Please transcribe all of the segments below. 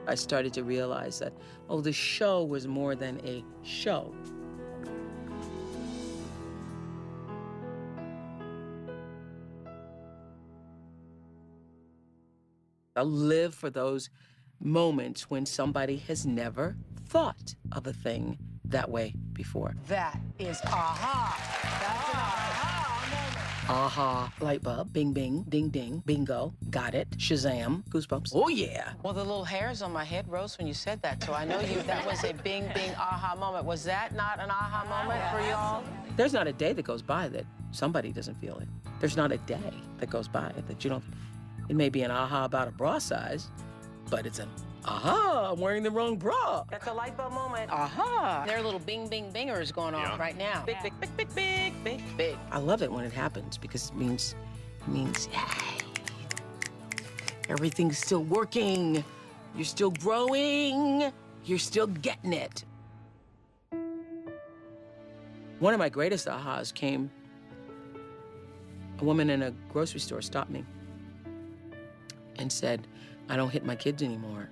I started to realize that, oh, the show was more than a show. I'll live for those moments when somebody has never thought of a thing that way before. That is aha. That's an aha moment. Aha, light bulb, bing, bing, ding, ding, bingo, got it, Shazam, goosebumps. Oh, yeah. Well, the little hairs on my head rose when you said that, so I know that was a bing, bing, aha moment. Was that not an aha moment for y'all? There's not a day that goes by that somebody doesn't feel it. There's not a day that goes by that you don't. It may be an aha about a bra size, but it's an aha, I'm wearing the wrong bra. That's a light bulb moment. Aha. There are little bing, bing, bingers going on right now. Big, big, big, big, big, big, big. I love it when it happens because it means, yay. Everything's still working. You're still growing. You're still getting it. One of my greatest ahas came, a woman in a grocery store stopped me and said, I don't hit my kids anymore.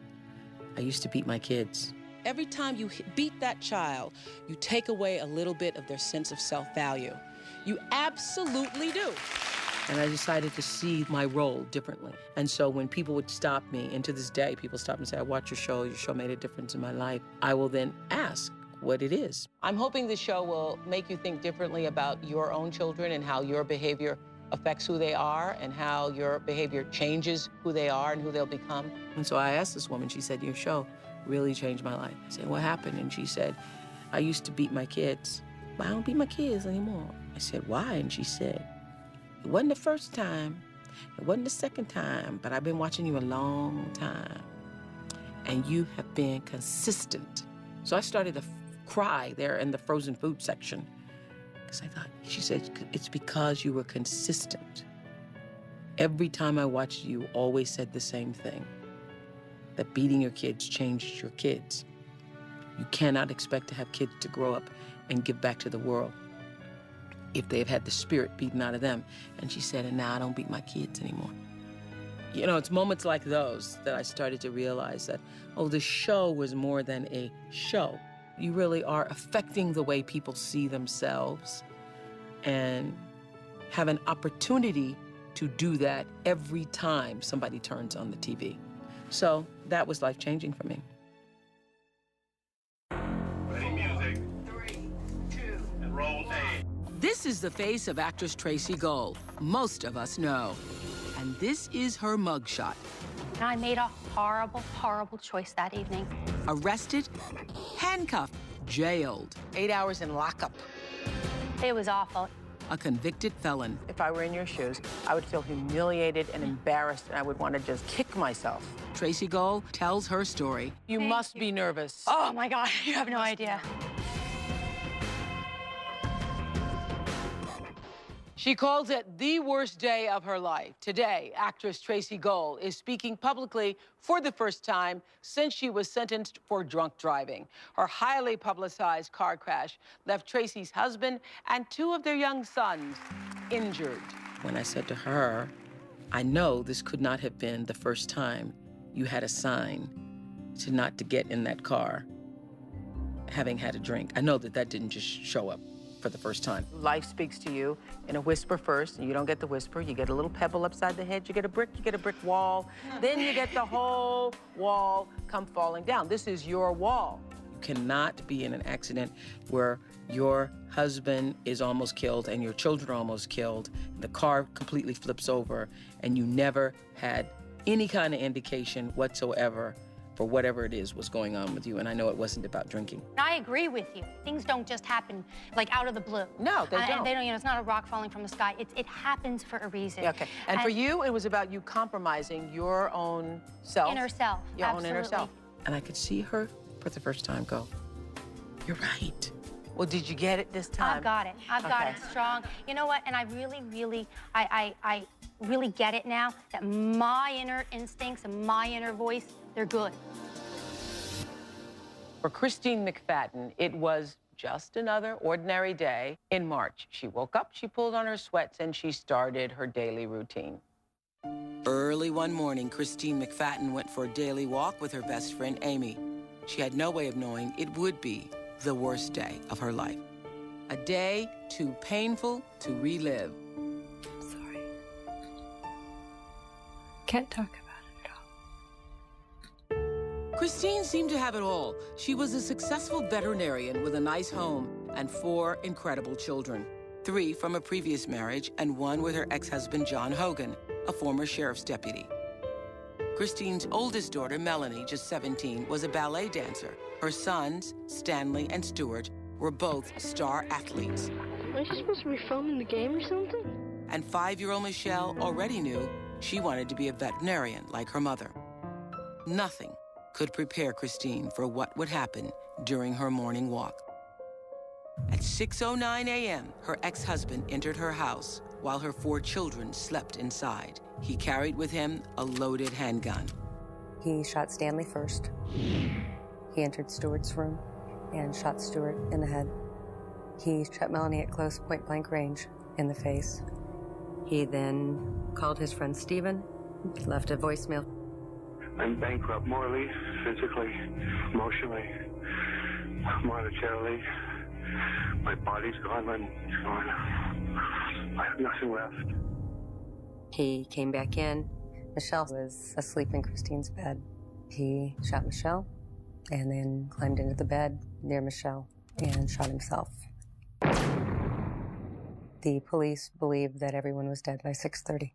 I used to beat my kids. Every time you beat that child, you take away a little bit of their sense of self-value. You absolutely do. And I decided to see my role differently. And so when people would stop me, and to this day, people stop and say, I watch your show made a difference in my life, I will then ask what it is. I'm hoping the show will make you think differently about your own children and how your behavior affects who they are and how your behavior changes who they are and who they'll become. And so I asked this woman, she said, your show really changed my life. I said, what happened? And she said, I used to beat my kids, but I don't beat my kids anymore. I said, why? And she said, it wasn't the first time, it wasn't the second time, but I've been watching you a long time, and you have been consistent. So I started to cry there in the frozen food section. Because I thought, she said, it's because you were consistent. Every time I watched you, you always said the same thing, that beating your kids changed your kids. You cannot expect to have kids to grow up and give back to the world if they've had the spirit beaten out of them. And she said, and now I don't beat my kids anymore. You know, it's moments like those that I started to realize that, oh, the show was more than a show. You really are affecting the way people see themselves and have an opportunity to do that every time somebody turns on the TV. So that was life-changing for me. Ready, music. 3, 2, and roll A. This is the face of actress Tracy Gold. Most of us know. And this is her mugshot. And I made a horrible, horrible choice that evening. Arrested, handcuffed, jailed. 8 hours in lockup. It was awful. A convicted felon. If I were in your shoes, I would feel humiliated and embarrassed, and I would want to just kick myself. Tracy Gold tells her story. You must be nervous. Oh my God, you have no idea. She calls it the worst day of her life. Today, actress Tracy Gold is speaking publicly for the first time since she was sentenced for drunk driving. Her highly publicized car crash left Tracy's husband and 2 of their young sons injured. When I said to her, I know this could not have been the first time you had a sign to not to get in that car having had a drink. I know that that didn't just show up for the first time. Life speaks to you in a whisper first, and you don't get the whisper. You get a little pebble upside the head, you get a brick wall, then you get the whole wall come falling down. This is your wall. You cannot be in an accident where your husband is almost killed and your children are almost killed, and the car completely flips over, and you never had any kind of indication whatsoever for whatever it is was going on with you. And I know it wasn't about drinking. I agree with you. Things don't just happen like out of the blue. No, they don't. They don't, you know, it's not a rock falling from the sky. It happens for a reason. Okay, and for you, it was about you compromising your own self. Inner self, Your own inner self. And I could see her for the first time go, you're right. Well, did you get it this time? I've got it. I've got it strong. You know what? And I really, I really get it now that my inner instincts and my inner voice, they're good. For Christine McFadden, it was just another ordinary day in March. She woke up, she pulled on her sweats, and she started her daily routine. Early one morning, Christine McFadden went for a daily walk with her best friend, Amy. She had no way of knowing it would be the worst day of her life. A day too painful to relive. Sorry. Can't talk about it at all. Christine seemed to have it all. She was a successful veterinarian with a nice home and 4 incredible children. 3 from a previous marriage and 1 with her ex-husband, John Hogan, a former sheriff's deputy. Christine's oldest daughter, Melanie, just 17, was a ballet dancer. Her sons, Stanley and Stuart, were both star athletes. Aren't you supposed to be filming the game or something? And 5-year-old Michelle already knew she wanted to be a veterinarian like her mother. Nothing could prepare Christine for what would happen during her morning walk. At 6:09 a.m., her ex-husband entered her house while her 4 children slept inside. He carried with him a loaded handgun. He shot Stanley first. He entered Stuart's room and shot Stuart in the head. He shot Melanie at close point-blank range in the face. He then called his friend Stephen, left a voicemail. I'm bankrupt morally, physically, emotionally, monetarily. My body's gone, I'm gone. I have nothing left. He came back in. Michelle was asleep in Christine's bed. He shot Michelle and then climbed into the bed near Michelle and shot himself. The police believed that everyone was dead by 6:30.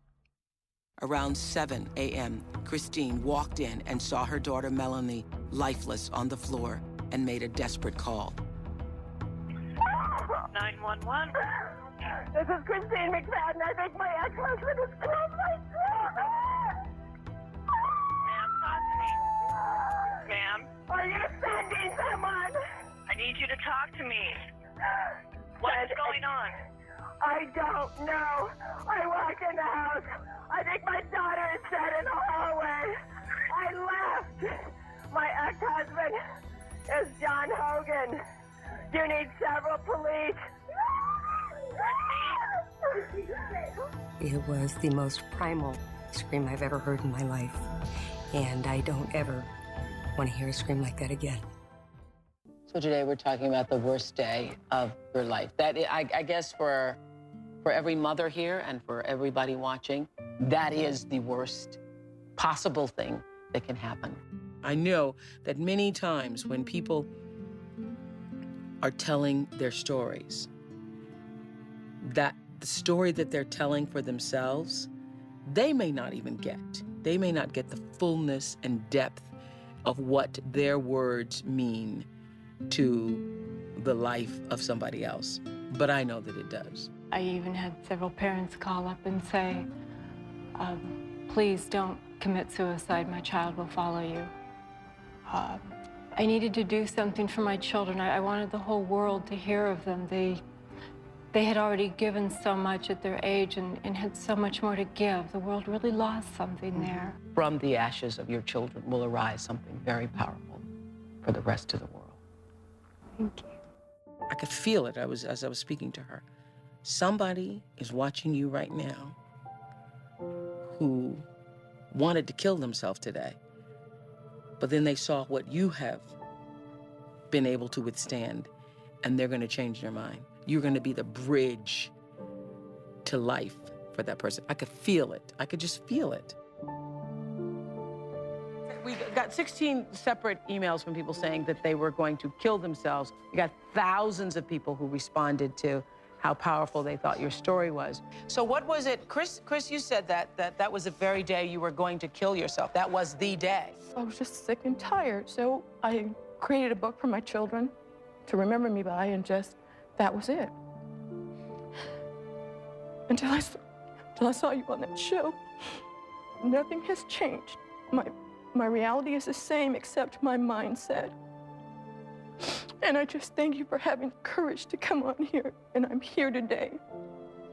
Around 7 a.m., Christine walked in and saw her daughter Melanie lifeless on the floor and made a desperate call. 911. This is Christine McFadden. I think my ex-husband has killed my daughter. Ma'am, talk to me. Ma'am, Are you sending someone? I need you to talk to me. What's going on? I don't know. I walked in the house. I think my daughter is dead in the hallway. I left. My ex-husband is John Hogan. You need several police. It was the most primal scream I've ever heard in my life, and I don't ever want to hear a scream like that again. So today we're talking about the worst day of your life. I guess for every mother here and for everybody watching, that is the worst possible thing that can happen. I know that many times when people are telling their stories, that the story that they're telling for themselves, they may not even get. They may not get the fullness and depth of what their words mean to the life of somebody else. But I know that it does. I even had several parents call up and say, please don't commit suicide, my child will follow you. I needed to do something for my children. I wanted the whole world to hear of them. They had already given so much at their age and had so much more to give. The world really lost something there. From the ashes of your children will arise something very powerful for the rest of the world. Thank you. I could feel it as I was speaking to her. Somebody is watching you right now who wanted to kill themselves today, but then they saw what you have been able to withstand, and they're going to change their mind. You're going to be the bridge to life for that person. I could feel it. I could just feel it. We got 16 separate emails from people saying that they were going to kill themselves. We got thousands of people who responded to how powerful they thought your story was. So what was it, Chris, you said that was the very day you were going to kill yourself. That was the day. I was just sick and tired, so I created a book for my children to remember me by, and just, that was it. Until I saw you on that show. Nothing has changed. My reality is the same, except my mindset. And I just thank you for having the courage to come on here. And I'm here today.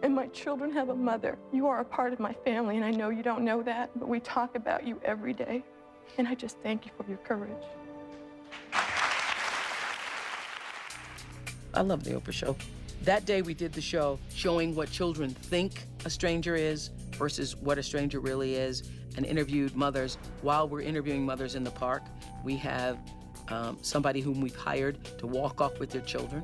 And my children have a mother. You are a part of my family, and I know you don't know that, but we talk about you every day. And I just thank you for your courage. I love the Oprah show. That day we did the show showing what children think a stranger is versus what a stranger really is, and interviewed mothers. While we're interviewing mothers in the park, we have somebody whom we've hired to walk off with their children.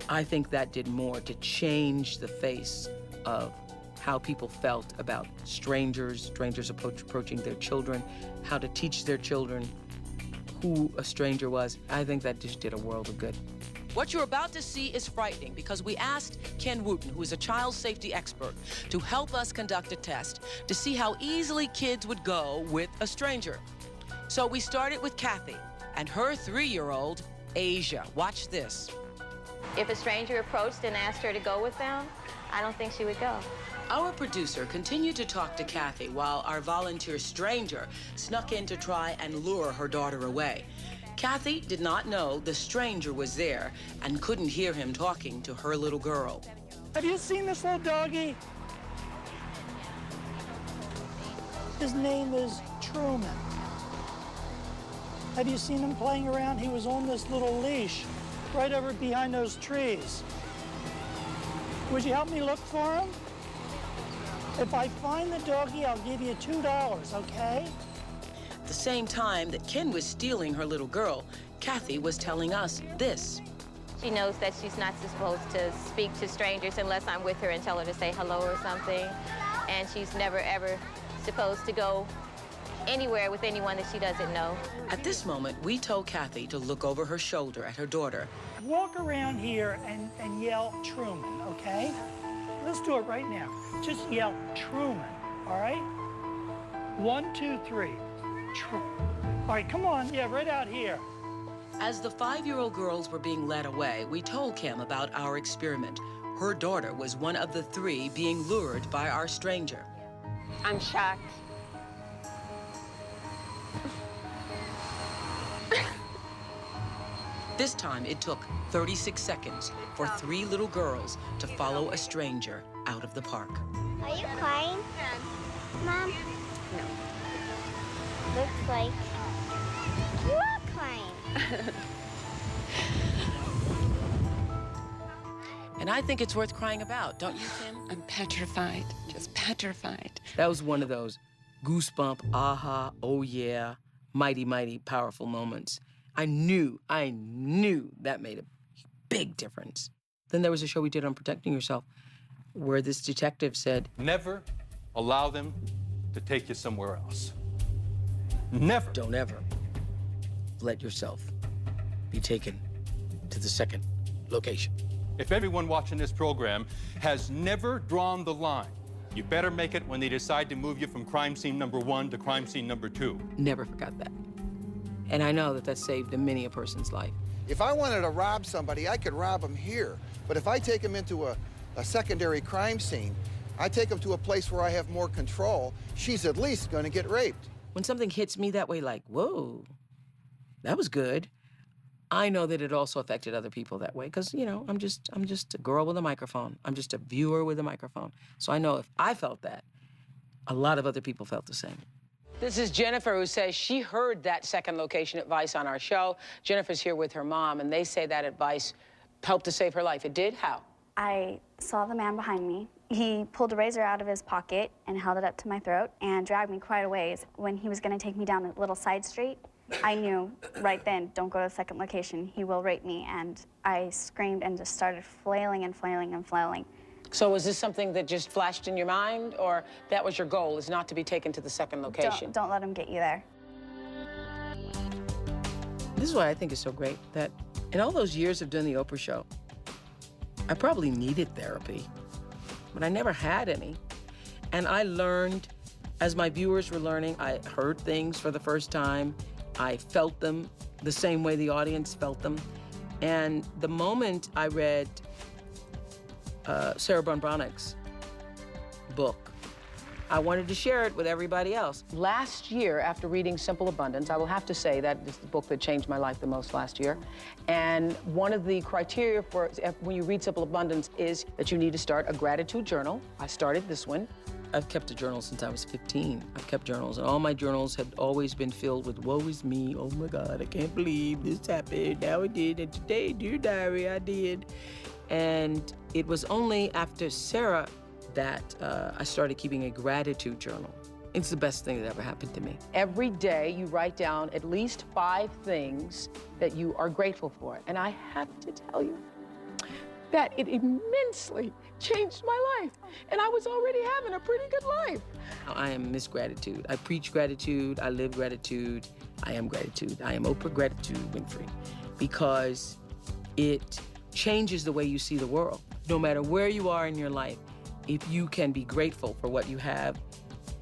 I think that did more to change the face of how people felt about strangers approaching their children, how to teach their children who a stranger was. I think that just did a world of good. What you're about to see is frightening because we asked Ken Wooten, who is a child safety expert, to help us conduct a test to see how easily kids would go with a stranger. So we started with Kathy and her 3-year-old, Asia. Watch this. If a stranger approached and asked her to go with them, I don't think she would go. Our producer continued to talk to Kathy while our volunteer stranger snuck in to try and lure her daughter away. Kathy did not know the stranger was there and couldn't hear him talking to her little girl. Have you seen this little doggy? His name is Truman. Have you seen him playing around? He was on this little leash right over behind those trees. Would you help me look for him? If I find the doggy, I'll give you $2, okay? At the same time that Ken was stealing her little girl, Kathy was telling us this. She knows that she's not supposed to speak to strangers unless I'm with her and tell her to say hello or something. And she's never, ever supposed to go anywhere with anyone that she doesn't know. At this moment, we told Kathy to look over her shoulder at her daughter. Walk around here and yell Truman, okay? Let's do it right now. Just yell Truman, all right? 1, 2, 3. All right, come on, yeah, right out here. As the 5-year-old girls were being led away, we told Kim about our experiment. Her daughter was one of the 3 being lured by our stranger. I'm shocked. This time, it took 36 seconds for 3 little girls to follow a stranger out of the park. Are you crying? Mom? No. Looks like you are crying. And I think it's worth crying about, don't you, Kim? I'm petrified, just petrified. That was one of those goosebump, aha, oh yeah, mighty, mighty powerful moments. I knew that made a big difference. Then there was a show we did on protecting yourself where this detective said, never allow them to take you somewhere else. Never. Don't ever let yourself be taken to the second location. If everyone watching this program has never drawn the line, you better make it when they decide to move you from crime scene number 1 to crime scene number 2. Never forgot that. And I know that that saved many a person's life. If I wanted to rob somebody, I could rob them here. But if I take them into a secondary crime scene, I take them to a place where I have more control, she's at least going to get raped. When something hits me that way, like, whoa, that was good, I know that it also affected other people that way because, you know, I'm just a girl with a microphone. I'm just a viewer with a microphone. So I know if I felt that, a lot of other people felt the same. This is Jennifer, who says she heard that second location advice on our show. Jennifer's here with her mom, and they say that advice helped to save her life. It did? How? I saw the man behind me. He pulled a razor out of his pocket and held it up to my throat and dragged me quite a ways. When he was going to take me down a little side street, I knew right then, don't go to the second location. He will rape me. And I screamed and just started flailing and flailing and flailing. So was this something that just flashed in your mind, or that was your goal, is not to be taken to the second location? Don't let him get you there. This is why I think it's so great that in all those years of doing the Oprah show, I probably needed therapy, but I never had any. And I learned, as my viewers were learning, I heard things for the first time. I felt them the same way the audience felt them. And the moment I read Sarah Bronick's book, I wanted to share it with everybody else. Last year, after reading Simple Abundance, I will have to say that is the book that changed my life the most last year. And one of the criteria for when you read Simple Abundance is that you need to start a gratitude journal. I started this one. I've kept a journal since I was 15. I've kept journals, and all my journals have always been filled with woe is me, oh my God, I can't believe this happened, now it did, and today, dear diary, I did. And it was only after Sarah that I started keeping a gratitude journal. It's the best thing that ever happened to me. Every day you write down at least 5 things that you are grateful for. And I have to tell you that it immensely changed my life. And I was already having a pretty good life. I am Miss Gratitude. I preach gratitude, I live gratitude, I am gratitude. I am Oprah Gratitude Winfrey, because it changes the way you see the world. No matter where you are in your life, if you can be grateful for what you have,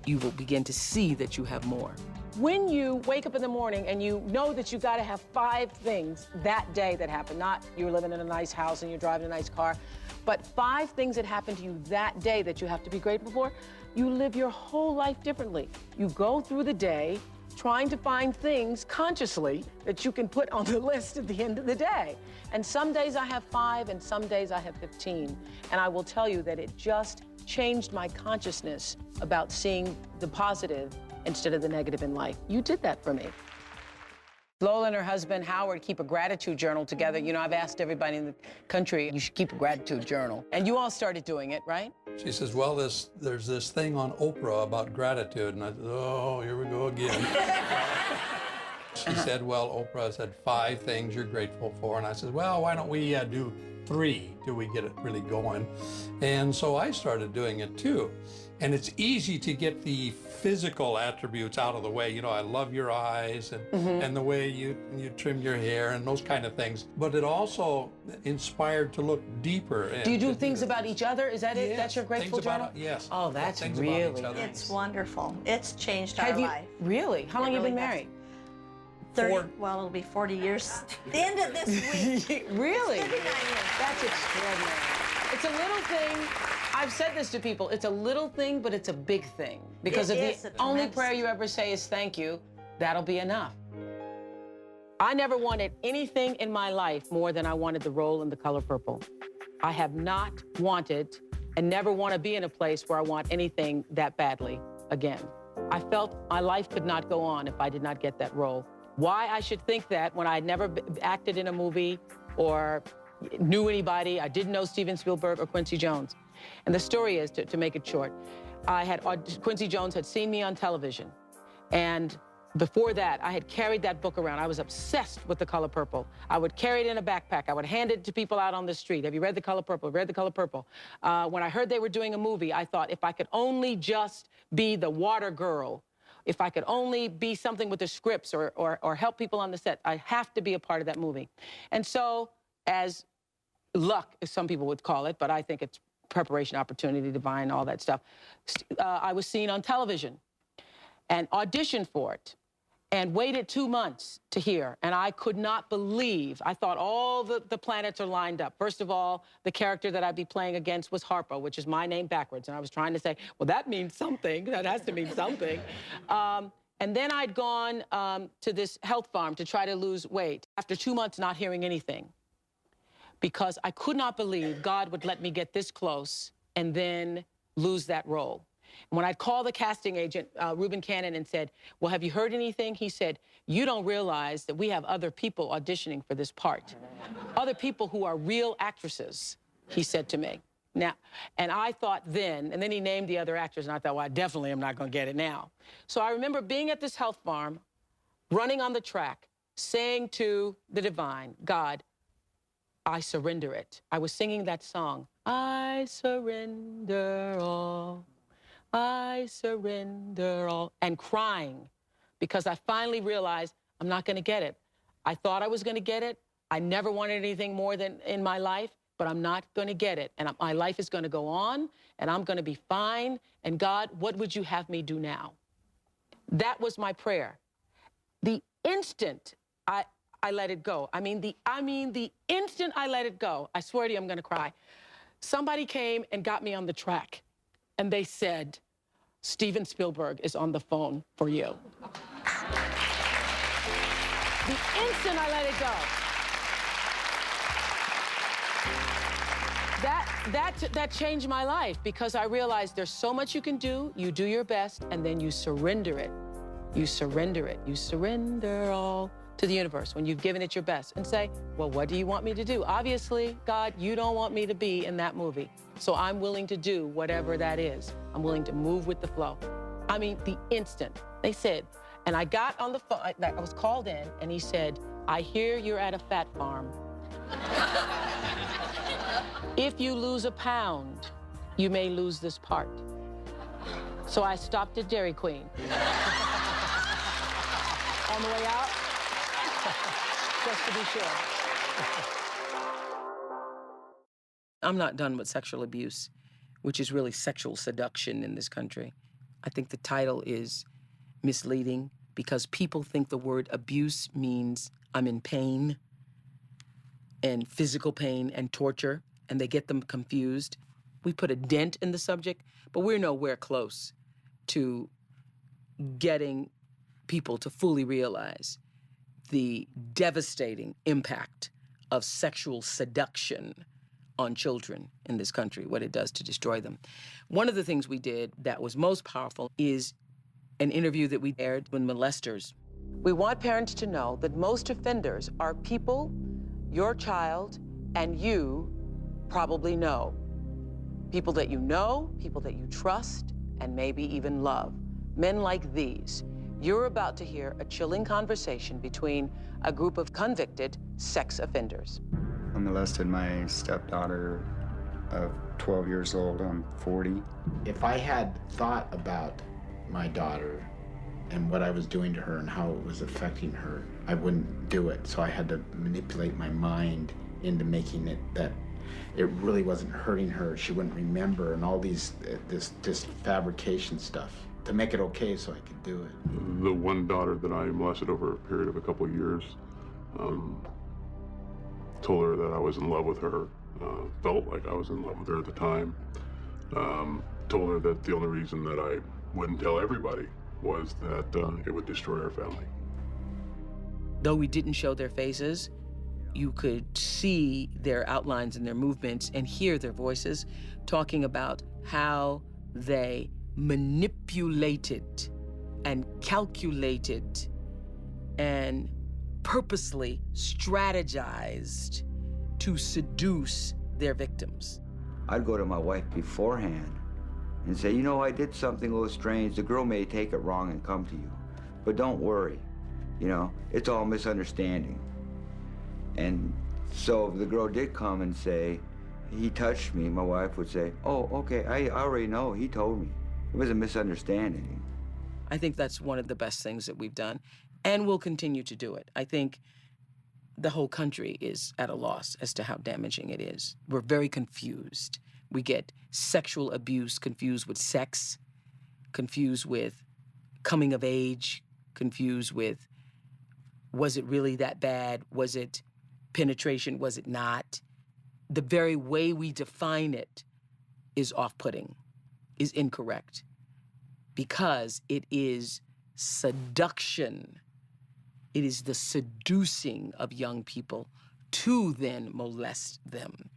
you will begin to see that you have more. When you wake up in the morning and you know that you gotta have 5 things that day that happen, not you're living in a nice house and you're driving a nice car, but 5 things that happen to you that day that you have to be grateful for, you live your whole life differently. You go through the day trying to find things consciously that you can put on the list at the end of the day. And some days I have 5 and some days I have 15. And I will tell you that it just changed my consciousness about seeing the positive instead of the negative in life. You did that for me. Lola and her husband, Howard, keep a gratitude journal together. You know, I've asked everybody in the country, you should keep a gratitude journal. And you all started doing it, right? She says, well, there's this thing on Oprah about gratitude. And I said, oh, here we go again. She said, well, Oprah said 5 things you're grateful for. And I said, well, why don't we do 3 till we get it really going? And so I started doing it too. And it's easy to get the physical attributes out of the way. You know, I love your eyes and the way you trim your hair and those kind of things. But it also inspired to look deeper. Do you do things about each other? Is that it? Yes, That's your grateful journal? Yes. Oh, that's Things really about each other. It's wonderful. It's changed our Have you, life. Really? How long It have you been really has. married? 30, well, it'll be 40 years. The end of this week. Really? 39 years. That's extraordinary. It's a little thing. I've said this to people. It's a little thing, but it's a big thing. Because if the only prayer you ever say is thank you, that'll be enough. I never wanted anything in my life more than I wanted the role in The Color Purple. I have not wanted and never want to be in a place where I want anything that badly again. I felt my life could not go on if I did not get that role. Why I should think that when I'd never acted in a movie or knew anybody, I didn't know Steven Spielberg or Quincy Jones. And the story is, to make it short, Quincy Jones had seen me on television. And before that, I had carried that book around. I was obsessed with The Color Purple. I would carry it in a backpack. I would hand it to people out on the street. Have you read The Color Purple? Read The Color Purple? When I heard they were doing a movie, I thought if I could only just be the water girl, if I could only be something with the scripts or help people on the set, I have to be a part of that movie. And so, as luck, as some people would call it, but I think it's preparation, opportunity, divine, all that stuff, I was seen on television and auditioned for it and waited 2 months to hear. And I could not believe, I thought all the planets are lined up. First of all, the character that I'd be playing against was Harpo, which is my name backwards. And I was trying to say, well, that means something. That has to mean something. And then I'd gone to this health farm to try to lose weight after 2 months not hearing anything, because I could not believe God would let me get this close and then lose that role. And when I'd call the casting agent, Reuben Cannon, and said, well, have you heard anything? He said, you don't realize that we have other people auditioning for this part. Other people who are real actresses, he said to me. Now, and I thought then, and then he named the other actors, and I thought, well, I definitely am not going to get it now. So I remember being at this health farm, running on the track, saying to the divine, God, I surrender it. I was singing that song, I surrender all, I surrender all, and crying, because I finally realized I'm not going to get it. I thought I was going to get it. I never wanted anything more than in my life, but I'm not going to get it. And my life is going to go on, and I'm going to be fine. And God, what would you have me do now? That was my prayer. The instant I let it go. I mean, the instant I let it go, I swear to you, I'm going to cry. Somebody came and got me on the track, and they said, Steven Spielberg is on the phone for you. The instant I let it go. That changed my life, because I realized there's so much you can do. You do your best, and then you surrender it. You surrender it. You surrender all. to the universe when you've given it your best and say, well, what do you want me to do? Obviously, God, you don't want me to be in that movie. So I'm willing to do whatever that is. I'm willing to move with the flow. I mean, the instant they said, and I got on the phone, I was called in, and he said, I hear you're at a fat farm. If you lose a pound, you may lose this part. So I stopped at Dairy Queen. On the way out, just to be sure. I'm not done with sexual abuse, which is really sexual seduction in this country. I think the title is misleading because people think the word abuse means I'm in pain and physical pain and torture, and they get them confused. We put a dent in the subject, but we're nowhere close to getting people to fully realize the devastating impact of sexual seduction on children in this country, what it does to destroy them. One of the things we did that was most powerful is an interview that we aired with molesters. We want parents to know that most offenders are people your child and you probably know. People that you know, people that you trust, and maybe even love. Men like these. You're about to hear a chilling conversation between a group of convicted sex offenders. I molested my stepdaughter of 12 years old. I'm 40. If I had thought about my daughter and what I was doing to her and how it was affecting her, I wouldn't do it. So I had to manipulate my mind into making it that it really wasn't hurting her. She wouldn't remember, and all these this fabrication stuff to make it okay so I could do it. The one daughter that I molested over a period of a couple of years, told her that I was in love with her, felt like I was in love with her at the time, told her that the only reason that I wouldn't tell everybody was that it would destroy our family. Though we didn't show their faces, you could see their outlines and their movements and hear their voices talking about how they manipulated and calculated and purposely strategized to seduce their victims. I'd go to my wife beforehand and say, you know, I did something a little strange. The girl may take it wrong and come to you, but don't worry. You know, it's all misunderstanding. And so if the girl did come and say, he touched me, my wife would say, oh, okay, I already know, he told me. It was a misunderstanding. I think that's one of the best things that we've done, and we'll continue to do it. I think the whole country is at a loss as to how damaging it is. We're very confused. We get sexual abuse confused with sex, confused with coming of age, confused with, was it really that bad? Was it penetration? Was it not? The very way we define it is off-putting, is incorrect, because it is seduction. It is the seducing of young people to then molest them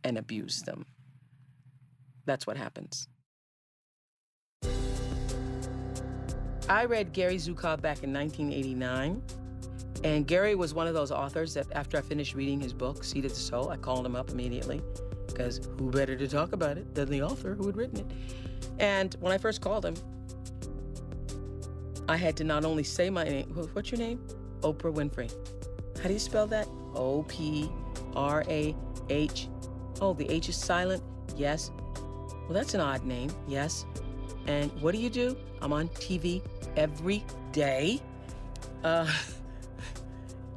and abuse them. That's what happens. I read Gary Zukav back in 1989. And Gary was one of those authors that after I finished reading his book, Seed of the Soul, I called him up immediately, because who better to talk about it than the author who had written it? And when I first called him, I had to not only say my name, what's your name? Oprah Winfrey. How do you spell that? O-P-R-A-H. Oh, the H is silent? Yes. Well, that's an odd name, yes. And what do you do? I'm on TV every day.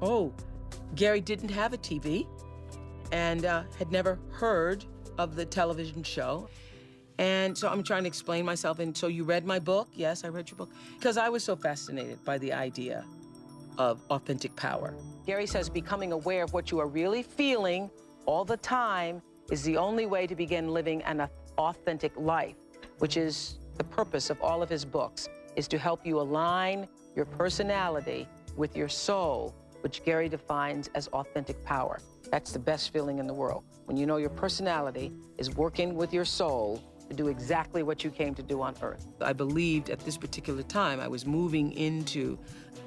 Oh, Gary didn't have a TV and had never heard of the television show. And so I'm trying to explain myself. And so you read my book? Yes, I read your book. Because I was so fascinated by the idea of authentic power. Gary says becoming aware of what you are really feeling all the time is the only way to begin living an authentic life, which is the purpose of all of his books, is to help you align your personality with your soul, which Gary defines as authentic power. That's the best feeling in the world. When you know your personality is working with your soul to do exactly what you came to do on Earth. I believed at this particular time I was moving into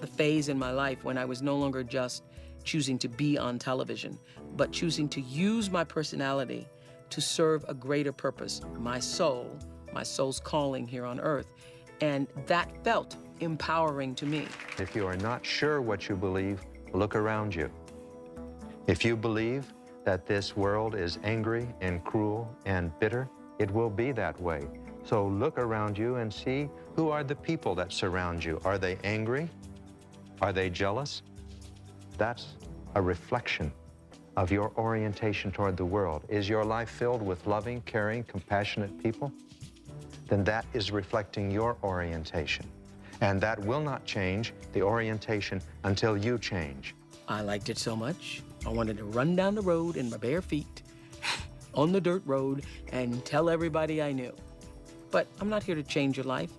the phase in my life when I was no longer just choosing to be on television, but choosing to use my personality to serve a greater purpose, my soul's calling here on Earth. And that felt empowering to me. If you are not sure what you believe, look around you. If you believe that this world is angry and cruel and bitter, it will be that way. So look around you and see who are the people that surround you. Are they angry? Are they jealous? That's a reflection of your orientation toward the world. Is your life filled with loving, caring, compassionate people? Then that is reflecting your orientation. And that will not change the orientation until you change. I liked it so much, I wanted to run down the road in my bare feet, on the dirt road, and tell everybody I knew. But I'm not here to change your life.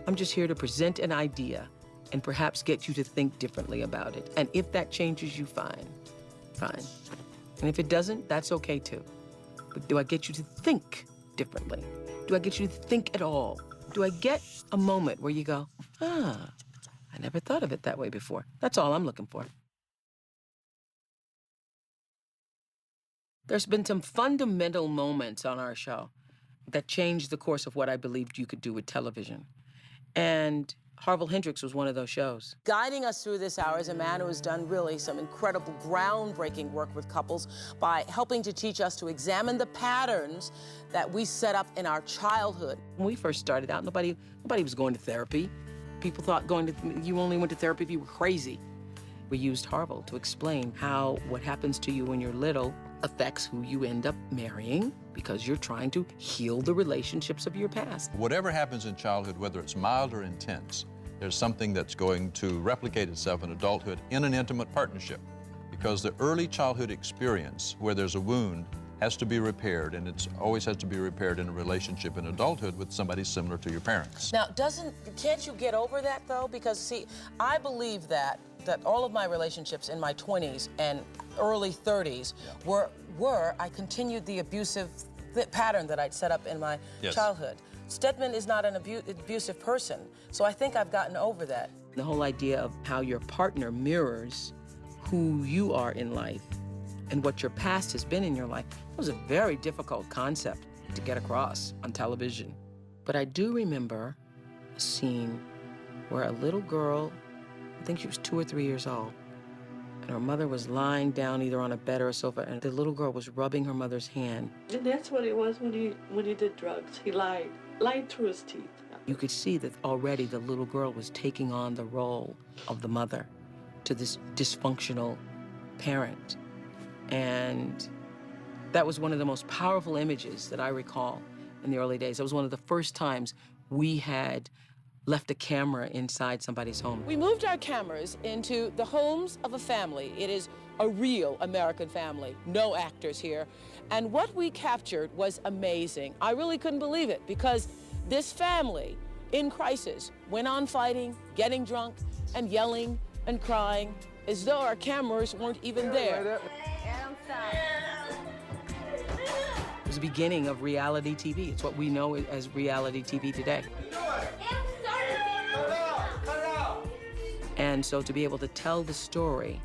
I'm just here to present an idea and perhaps get you to think differently about it. And if that changes you, fine, fine. And if it doesn't, that's okay too. But do I get you to think differently? Do I get you to think at all? Do I get a moment where you go, ah, I never thought of it that way before? That's all I'm looking for. There's been some fundamental moments on our show that changed the course of what I believed you could do with television. And Harville Hendrix was one of those shows. Guiding us through this hour is a man who has done really some incredible groundbreaking work with couples by helping to teach us to examine the patterns that we set up in our childhood. When we first started out, nobody was going to therapy. People thought you only went to therapy if you were crazy. We used Harville to explain how what happens to you when you're little affects who you end up marrying because you're trying to heal the relationships of your past. Whatever happens in childhood, whether it's mild or intense, there's something that's going to replicate itself in adulthood in an intimate partnership, because the early childhood experience where there's a wound has to be repaired, and it always has to be repaired in a relationship in adulthood with somebody similar to your parents. Now, can't you get over that though? Because see, I believe that all of my relationships in my 20s and early 30s I continued the abusive pattern that I'd set up in my childhood. Stedman is not an abusive person, so I think I've gotten over that. The whole idea of how your partner mirrors who you are in life and what your past has been in your life was a very difficult concept to get across on television. But I do remember a scene where a little girl, I think she was 2 or 3 years old, and her mother was lying down either on a bed or a sofa, and the little girl was rubbing her mother's hand. And that's what it was when he did drugs. He lied through his teeth. You could see that already the little girl was taking on the role of the mother to this dysfunctional parent. And that was one of the most powerful images that I recall in the early days. It was one of the first times we had left a camera inside somebody's home. We moved our cameras into the homes of a family. It is a real American family, no actors here. And what we captured was amazing. I really couldn't believe it, because this family in crisis went on fighting, getting drunk, and yelling and crying as though our cameras weren't even there. It was the beginning of reality TV. It's what we know as reality TV today. And so to be able to tell the story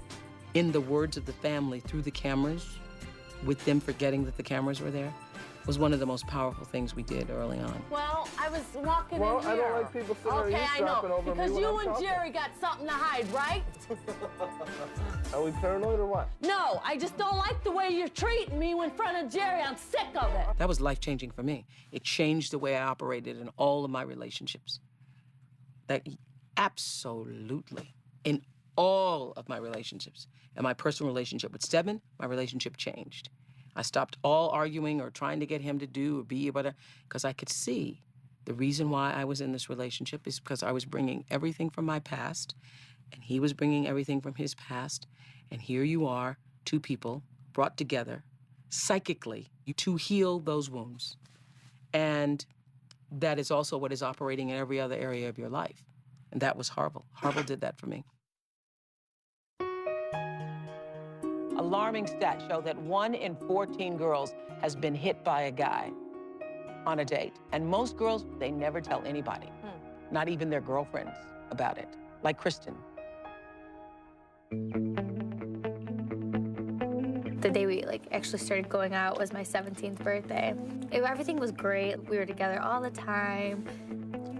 in the words of the family through the cameras, with them forgetting that the cameras were there, was one of the most powerful things we did early on. Well, I was walking in here. Well, I don't like people sitting there eavesdropping over me when I'm talking. Because you and Jerry got something to hide, right? Are we paranoid or what? No, I just don't like the way you're treating me in front of Jerry. I'm sick of it. That was life-changing for me. It changed the way I operated in all of my relationships. That absolutely, in all of my relationships. And my personal relationship with Stedman, my relationship changed. I stopped all arguing or trying to get him to do or be whatever, because I could see the reason why I was in this relationship is because I was bringing everything from my past, and he was bringing everything from his past. And here you are, two people brought together psychically to heal those wounds. And that is also what is operating in every other area of your life. And that was Harville. Harville did that for me. Alarming stats show that 1 in 14 girls has been hit by a guy. on a date. And most girls, they never tell anybody, not even their girlfriends about it, like Kristen. The day we actually started going out was my 17th birthday. Everything was great. We were together all the time.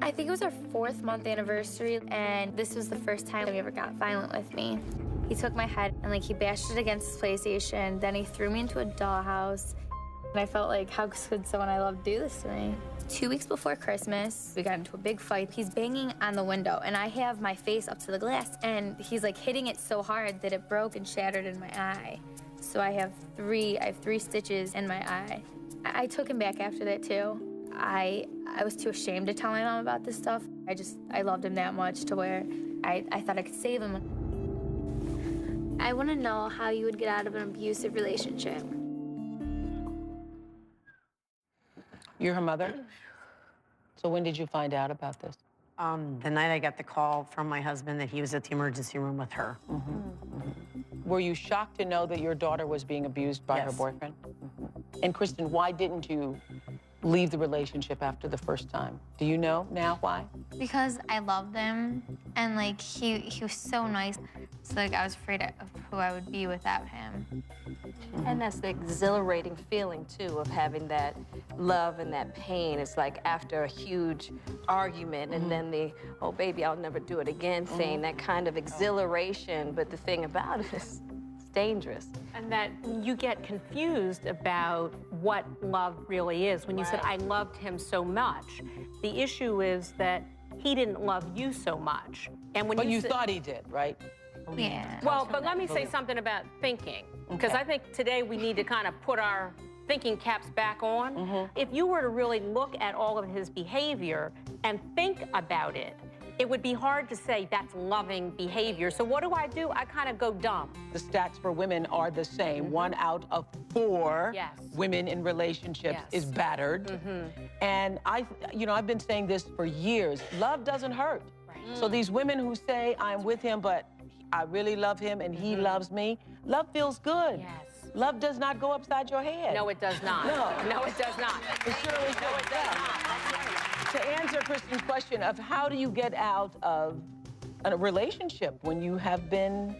I think it was our 4th month anniversary, and this was the first time he ever got violent with me. He took my head and he bashed it against the PlayStation. Then he threw me into a dollhouse. And I felt like, how could someone I love do this to me? 2 weeks before Christmas, we got into a big fight. He's banging on the window, and I have my face up to the glass, and he's hitting it so hard that it broke and shattered in my eye. So I have 3 stitches in my eye. I took him back after that too. I was too ashamed to tell my mom about this stuff. I loved him that much to where I thought I could save him. I want to know how you would get out of an abusive relationship. You're her mother? So when did you find out about this? The night I got the call from my husband that he was at the emergency room with her. Were you shocked to know that your daughter was being abused by her boyfriend? And Kristen, why didn't you leave the relationship after the first time? Do you know now why? Because I loved him, and he was so nice. So I was afraid of who I would be without him. And that's the exhilarating feeling too of having that love and that pain. It's like after a huge argument and then the, oh baby, I'll never do it again thing, that kind of exhilaration. But the thing about it is it's dangerous. And that you get confused about what love really is. When you said, I loved him so much, the issue is that he didn't love you so much. And when but you thought he did, right? Yeah. Well, but let me say something about thinking, because I think today we need to kind of put our thinking caps back on. If you were to really look at all of his behavior and think about it, it would be hard to say that's loving behavior. So what do? I kind of go dumb. The stats for women are the same. 1 out of 4 women in relationships is battered. And I've been saying this for years. Love doesn't hurt. So these women who say, I'm with him, but I really love him and he loves me, love feels good. Love does not go upside your head. No, it does not. No, it does not. It surely does not. To answer Kristen's question of how do you get out of a relationship when you have been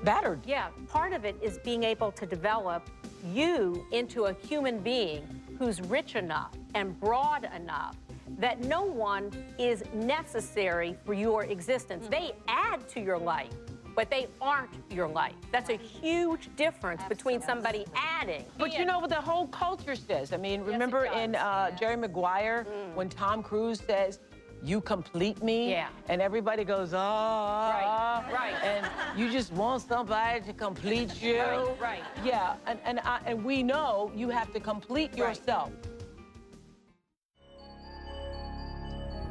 battered? Yeah, part of it is being able to develop you into a human being who's rich enough and broad enough that no one is necessary for your existence. They add to your life, but they aren't your life. That's a huge difference between somebody adding. But you know what the whole culture says? I mean, remember in Jerry Maguire, when Tom Cruise says, you complete me? And everybody goes, Right. And you just want somebody to complete you? Right. Yeah, and we know you have to complete yourself.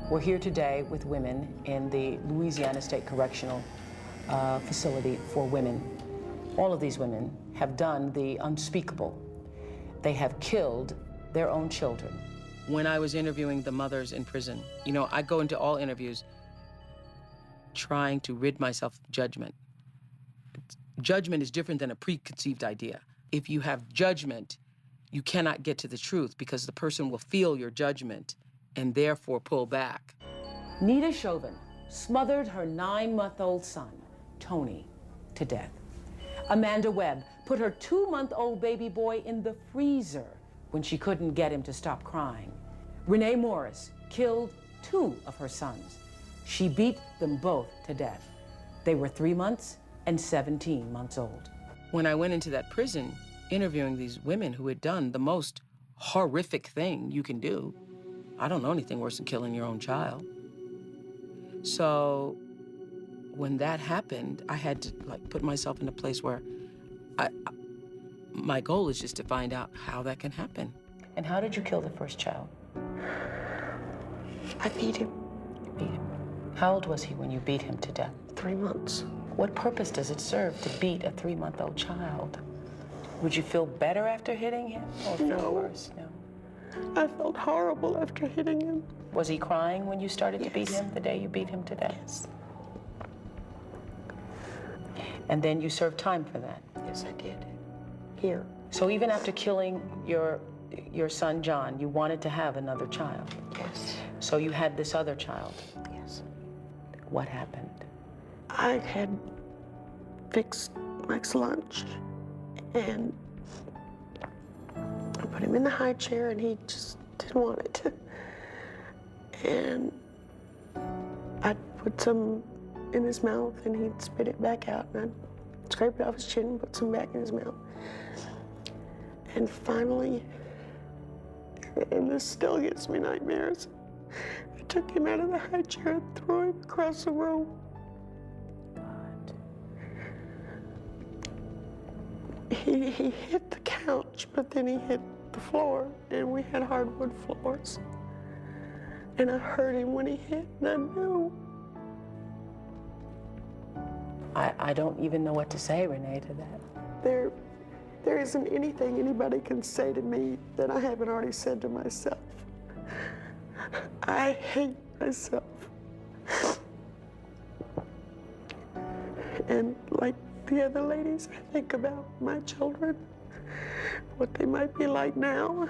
We're here today with women in the Louisiana State Correctional Facility for Women. All of these women have done the unspeakable. They have killed their own children. When I was interviewing the mothers in prison, I go into all interviews trying to rid myself of judgment. Judgment is different than a preconceived idea. If you have judgment, you cannot get to the truth because the person will feel your judgment and therefore pull back. Nita Chauvin smothered her 9-month-old son, Tony, to death. Amanda Webb put her 2-month-old baby boy in the freezer when she couldn't get him to stop crying. Renee Morris killed 2 of her sons. She beat them both to death. They were 3 months and 17 months old. When I went into that prison interviewing these women who had done the most horrific thing you can do, I don't know anything worse than killing your own child. So when that happened, I had to put myself in a place where my goal is just to find out how that can happen. And how did you kill the first child? I beat him. You beat him. How old was he when you beat him to death? 3 months. What purpose does it serve to beat a 3-month-old child? Would you feel better after hitting him or feel worse? No. I felt horrible after hitting him. Was he crying when you started to beat him, the day you beat him to death? Yes. And then you served time for that? Yes, I did. Here. So even after killing your your son, John, you wanted to have another child. Yes. So you had this other child. Yes. What happened? I had fixed Mike's lunch, and I put him in the high chair, and he just didn't want it. And I'd put some in his mouth, and he'd spit it back out, and I'd scrape it off his chin and put some back in his mouth. And finally, and this still gives me nightmares, I took him out of the high chair and threw him across the room. He hit the couch, but then he hit the floor, and we had hardwood floors. And I heard him when he hit, and I knew. I don't even know what to say, Renee, to that. There isn't anything anybody can say to me that I haven't already said to myself. I hate myself. And like the other ladies, I think about my children, what they might be like now,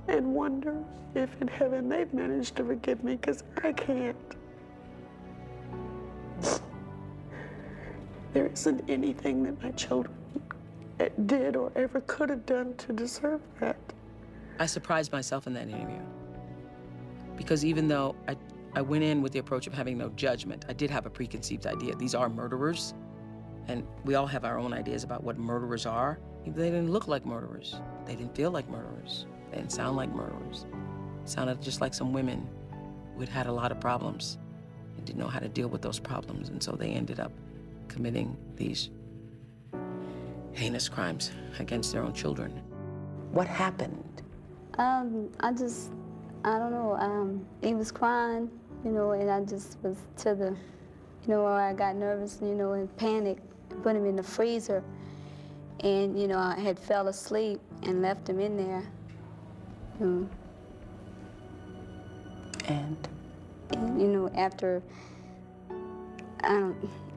and wonder if in heaven they've managed to forgive me, because I can't. There isn't anything that my children did or ever could have done to deserve that. I surprised myself in that interview. Because even though I went in with the approach of having no judgment, I did have a preconceived idea. These are murderers, and we all have our own ideas about what murderers are. They didn't look like murderers. They didn't feel like murderers. They didn't sound like murderers. It sounded just like some women who had had a lot of problems and didn't know how to deal with those problems, and so they ended up committing these heinous crimes against their own children. What happened? I don't know. He was crying, and I just was to the, where I got nervous, and panicked, put him in the freezer. And, I had fell asleep and left him in there. And, after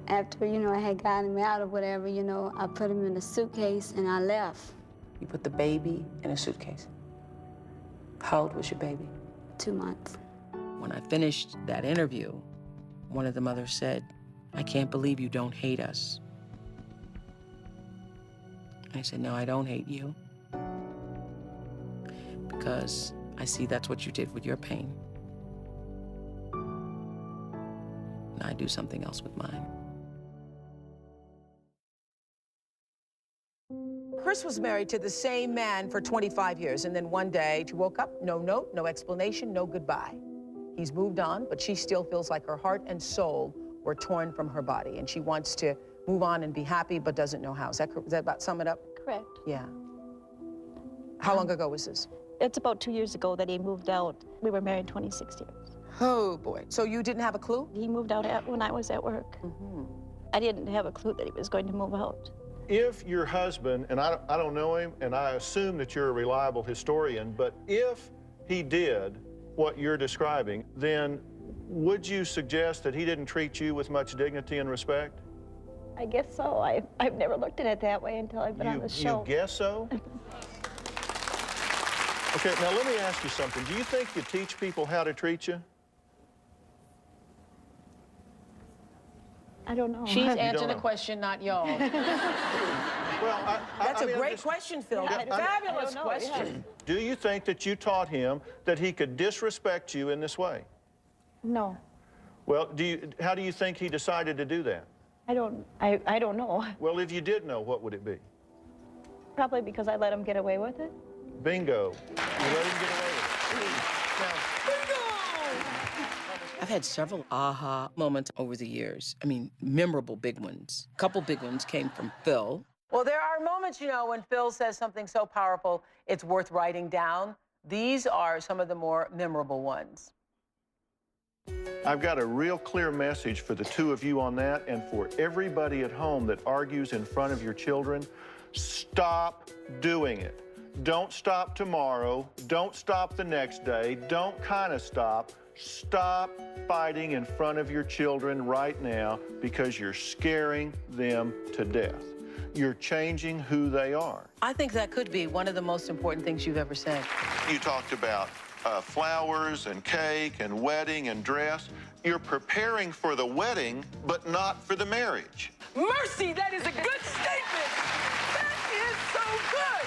I had gotten him out or whatever, I put him in a suitcase and I left. You put the baby in a suitcase. How old was your baby? 2 months. When I finished that interview, one of the mothers said, "I can't believe you don't hate us." I said, "No, I don't hate you, because I see that's what you did with your pain. And I do something else with mine." Chris was married to the same man for 25 years, and then one day she woke up, no note, no explanation, no goodbye. He's moved on, but she still feels like her heart and soul were torn from her body, and she wants to move on and be happy, but doesn't know how. Does that about sum it up? Correct. Yeah. How long ago was this? It's about 2 years ago that he moved out. We were married 26 years. Oh, boy. So you didn't have a clue? He moved out when I was at work. Mm-hmm. I didn't have a clue that he was going to move out. If your husband, and I don't know him, and I assume that you're a reliable historian, but if he did what you're describing, then would you suggest that he didn't treat you with much dignity and respect? I guess so. I've never looked at it that way until I've been on the show. You guess so? Okay, now let me ask you something. Do you think you teach people how to treat you? I don't know. She's answering the question, not y'all. Well, That's a great question, Phil. Fabulous question. Do you think that you taught him that he could disrespect you in this way? No. Well, how do you think he decided to do that? I don't know. Well, if you did know, what would it be? Probably because I let him get away with it. Bingo. You let him get away with it. I've had several aha moments over the years. I mean, memorable big ones. A couple big ones came from Phil. Well, there are moments, when Phil says something so powerful, it's worth writing down. These are some of the more memorable ones. I've got a real clear message for the two of you on that, and for everybody at home that argues in front of your children. Stop doing it. Don't stop tomorrow. Don't stop the next day. Don't kind of stop. Stop fighting in front of your children right now, because you're scaring them to death. you're changing who they are. I think that could be one of the most important things you've ever said. You talked about flowers and cake and wedding and dress. You're preparing for the wedding, but not for the marriage. Mercy, that is a good statement. That is so good.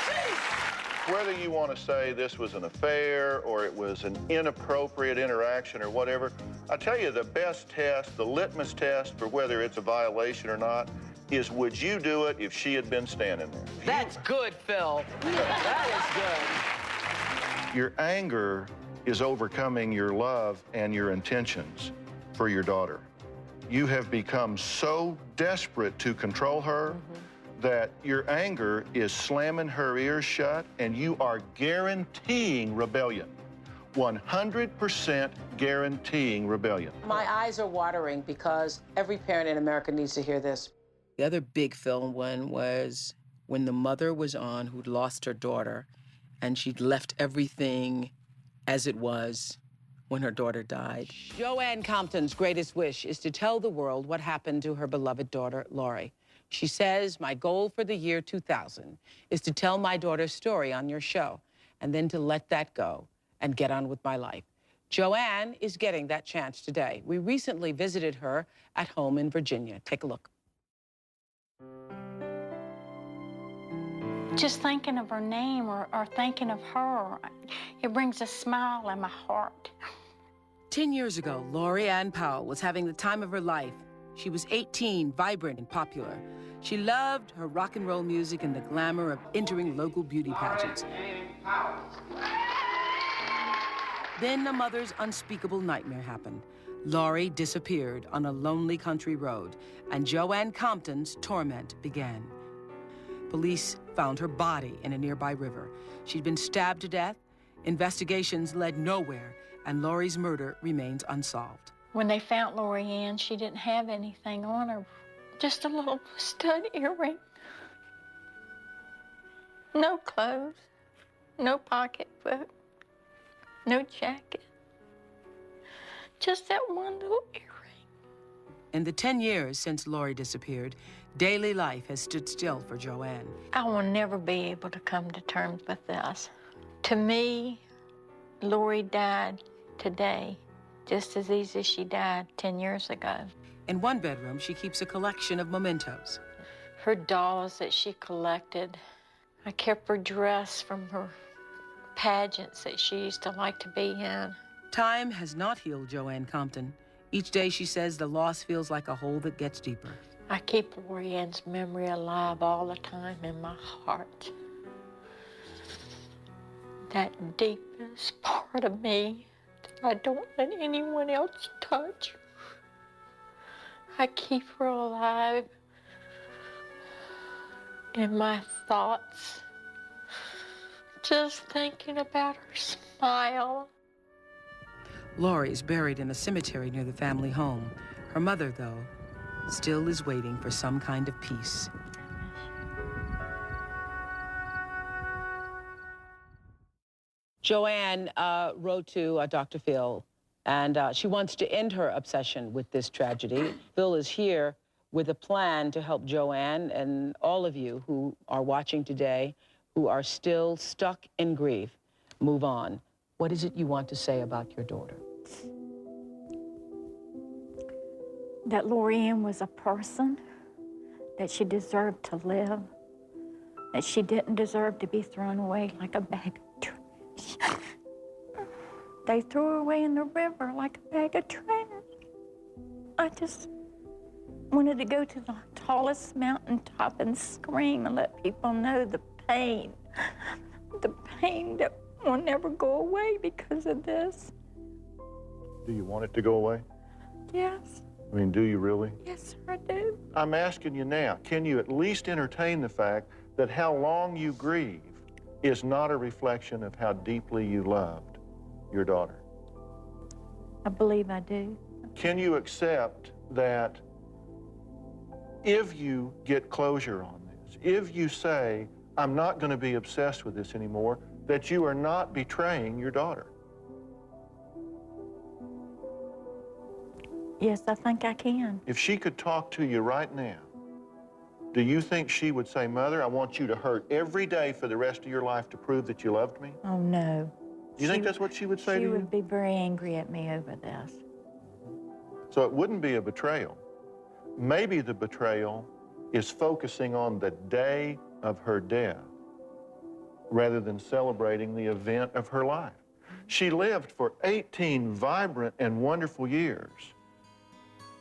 Jeez. Whether you want to say this was an affair or it was an inappropriate interaction or whatever, I tell you the best test, the litmus test for whether it's a violation or not, is would you do it if she had been standing there? That's good, Phil. That is good. Your anger is overcoming your love and your intentions for your daughter. You have become so desperate to control her that your anger is slamming her ears shut, and you are guaranteeing rebellion. 100% guaranteeing rebellion. My eyes are watering because every parent in America needs to hear this. The other big film one was when the mother was on who'd lost her daughter, and she'd left everything as it was when her daughter died. Joanne Compton's greatest wish is to tell the world what happened to her beloved daughter, Lori. She says, my goal for the year 2000 is to tell my daughter's story on your show and then to let that go and get on with my life. Joanne is getting that chance today. We recently visited her at home in Virginia. Take a look. Just thinking of her name or thinking of her, it brings a smile in my heart. 10 years ago, Lori Ann Powell was having the time of her life. She was 18, vibrant and popular. She loved her rock and roll music and the glamour of entering local beauty pageants. Then a mother's unspeakable nightmare happened. Lori disappeared on a lonely country road, and Joanne Compton's torment began. Police found her body in a nearby river. She'd been stabbed to death. Investigations led nowhere, and Lori's murder remains unsolved. When they found Lori Ann, she didn't have anything on her, just a little stud earring. No clothes, no pocketbook, no jacket, just that one little earring. In the 10 years since Lori disappeared, daily life has stood still for Joanne. I will never be able to come to terms with this. To me, Lori died today just as easy as she died 10 years ago. In one bedroom, she keeps a collection of mementos. Her dolls that she collected. I kept her dress from her pageants that she used to like to be in. Time has not healed Joanne Compton. Each day, she says, the loss feels like a hole that gets deeper. I keep Lori Ann's memory alive all the time in my heart. That deepest part of me that I don't let anyone else touch. I keep her alive in my thoughts, just thinking about her smile. Lori is buried in a cemetery near the family home. Her mother, though, still is waiting for some kind of peace. Joanne wrote to Dr. Phil, and she wants to end her obsession with this tragedy. Phil is here with a plan to help Joanne and all of you who are watching today, who are still stuck in grief, move on. What is it you want to say about your daughter? That Lori Ann was a person, that she deserved to live, that she didn't deserve to be thrown away like a bag of trash. They threw her away in the river like a bag of trash. I just wanted to go to the tallest mountaintop and scream and let people know the pain that will never go away because of this. Do you want it to go away? Yes. I mean, do you really? Yes, sir, I do. I'm asking you now, can you at least entertain the fact that how long you grieve is not a reflection of how deeply you loved your daughter? I believe I do. Can you accept that if you get closure on this, if you say, I'm not going to be obsessed with this anymore, that you are not betraying your daughter? Yes, I think I can. If she could talk to you right now, Do you think she would say, Mother, I want you to hurt every day for the rest of your life to prove that you loved me? Oh, no. Do you think that's what she would say to you? She would be very angry at me over this. So it wouldn't be a betrayal. Maybe the betrayal is focusing on the day of her death rather than celebrating the event of her life. She lived for 18 vibrant and wonderful years,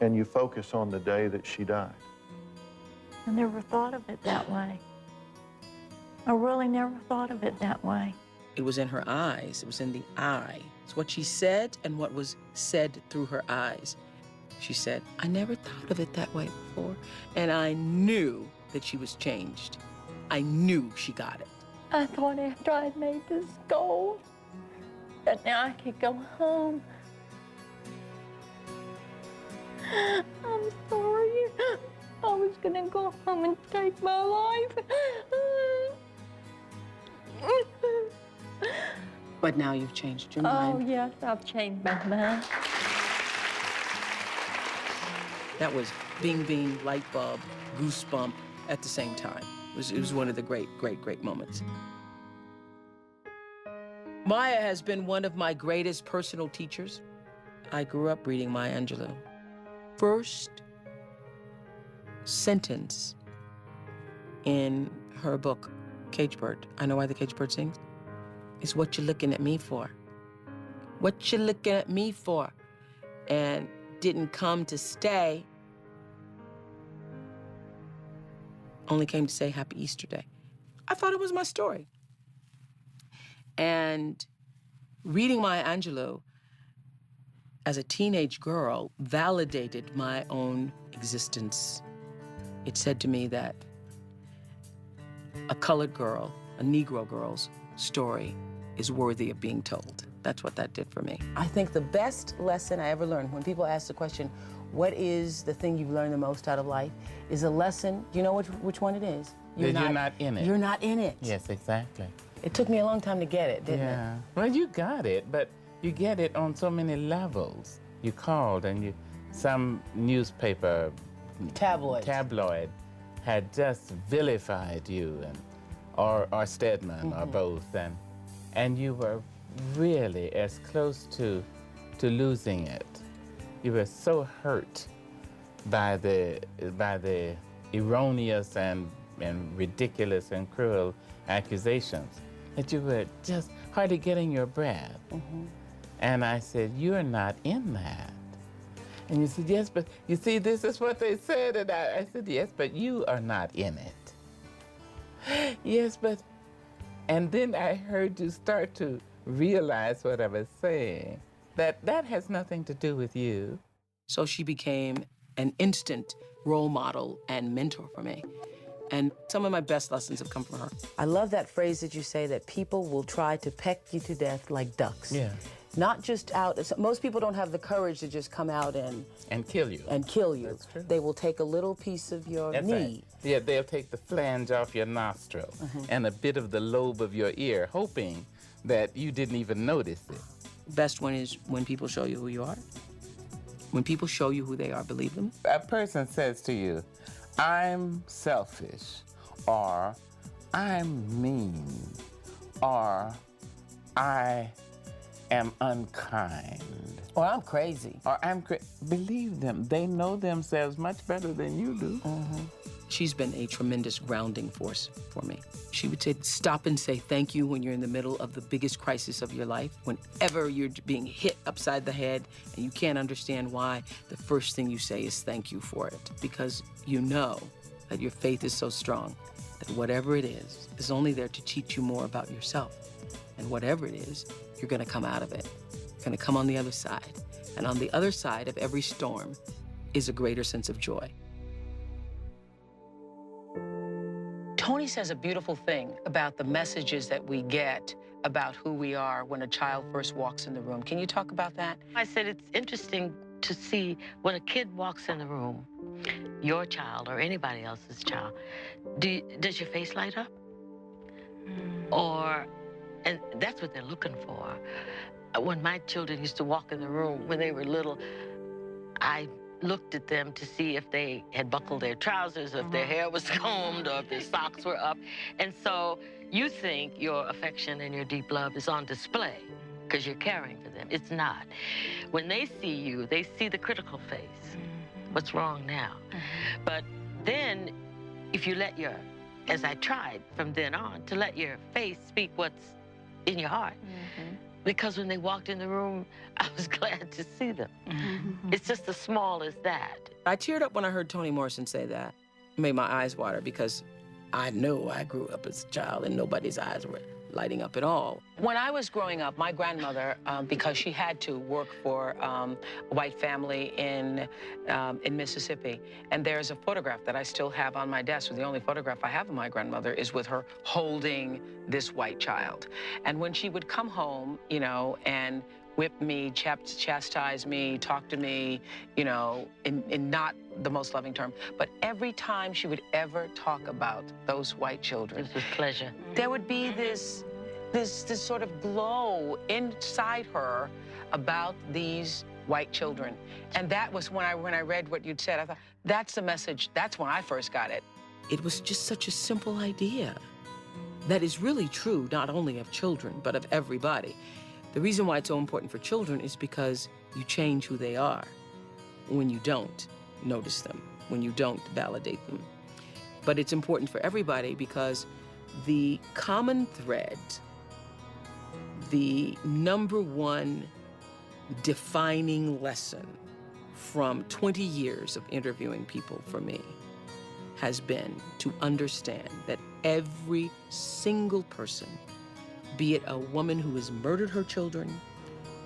and you focus on the day that she died. I never thought of it that way. I really never thought of it that way. It was in her eyes. It was in the eye. It's what she said and what was said through her eyes. She said, I never thought of it that way before. And I knew that she was changed. I knew she got it. I thought after I'd made this goal that now I could go home. I'm sorry. I was gonna go home and take my life. But now you've changed your Oh, mind. yes, I've changed my mind. That was bing, bing, light bulb, goosebump at the same time. It was one of the great, great, great moments. Maya has been one of my greatest personal teachers. I grew up reading Maya Angelou. First sentence in her book, Cage Bird, I Know Why the Cage Bird Sings, is what you looking at me for. What you looking at me for? And didn't come to stay, only came to say Happy Easter Day. I thought it was my story. And reading Maya Angelou as a teenage girl validated my own existence. It said to me that a colored girl, a Negro girl's story is worthy of being told. That's what that did for me. I think the best lesson I ever learned, when people ask the question, what is the thing you've learned the most out of life, is a lesson, you know which one it is? You're not in it. You're not in it. Yes, exactly. It took me a long time to get it, didn't it? Well, you got it, but you get it on so many levels. You called and some newspaper tabloid had just vilified you, or Stedman, or both, and you were really as close to losing it. You were so hurt by the erroneous and ridiculous and cruel accusations that you were just hardly getting your breath. And I said, you're not in that. And you said, yes, but you see, this is what they said. And I said, yes, but you are not in it. Yes, but, and then I heard you start to realize what I was saying, that has nothing to do with you. So she became an instant role model and mentor for me. And some of my best lessons have come from her. I love that phrase that you say, that people will try to peck you to death like ducks. Yeah. Not just out, most people don't have the courage to just come out and kill you. And kill you. That's true. They will take a little piece of your knee. Right. Yeah, they'll take the flange off your nostril and a bit of the lobe of your ear, hoping that you didn't even notice it. Best one is when people show you who you are. When people show you who they are, believe them. A person says to you, I'm selfish, or I'm mean, or I am unkind. Or I'm crazy. Or believe them. They know themselves much better than you do. She's been a tremendous grounding force for me. She would say, stop and say thank you when you're in the middle of the biggest crisis of your life. Whenever you're being hit upside the head and you can't understand why, the first thing you say is thank you for it. Because you know that your faith is so strong that whatever it is only there to teach you more about yourself. And whatever it is, you're gonna come out of it. You're gonna come on the other side. And on the other side of every storm is a greater sense of joy. Tony says a beautiful thing about the messages that we get about who we are when a child first walks in the room. Can you talk about that? I said it's interesting to see when a kid walks in the room, your child or anybody else's child, does your face light up? And that's what they're looking for. When my children used to walk in the room when they were little, I looked at them to see if they had buckled their trousers, or if their hair was combed, or if their socks were up. And so you think your affection and your deep love is on display because you're caring for them. It's not. When they see you, they see the critical face. What's wrong now? But then, if you let your, as I tried from then on, to let your face speak what's in your heart. Because when they walked in the room, I was glad to see them. It's just as small as that. I teared up when I heard Toni Morrison say that. It made my eyes water because I know I grew up as a child and nobody's eyes were lighting up at all. When I was growing up, my grandmother, because she had to work for a white family in Mississippi, and there's a photograph that I still have on my desk. The only photograph I have of my grandmother is with her holding this white child. And when she would come home, you know, and whip me, chastise me, talk to me, you know, in not the most loving term, but every time she would ever talk about those white children, This was pleasure. there would be this sort of glow inside her about these white children. And that was when I read what you'd said, I thought, that's the message. That's when I first got it. It was just such a simple idea that is really true, not only of children, but of everybody. The reason why it's so important for children is because you change who they are when you don't notice them, when you don't validate them. But it's important for everybody because the common thread, the #1 defining lesson from 20 years of interviewing people for me has been to understand that every single person, be it a woman who has murdered her children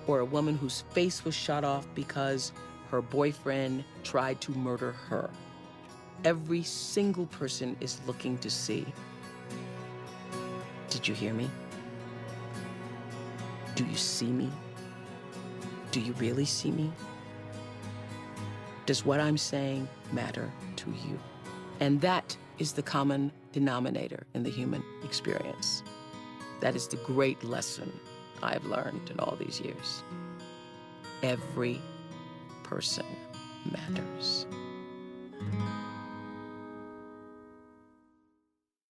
or a woman whose face was shot off because her boyfriend tried to murder her, every single person is looking to see, did you hear me? Do you see me? Do you really see me? Does what I'm saying matter to you? And that is the common denominator in the human experience. That is the great lesson I've learned in all these years. Every person matters.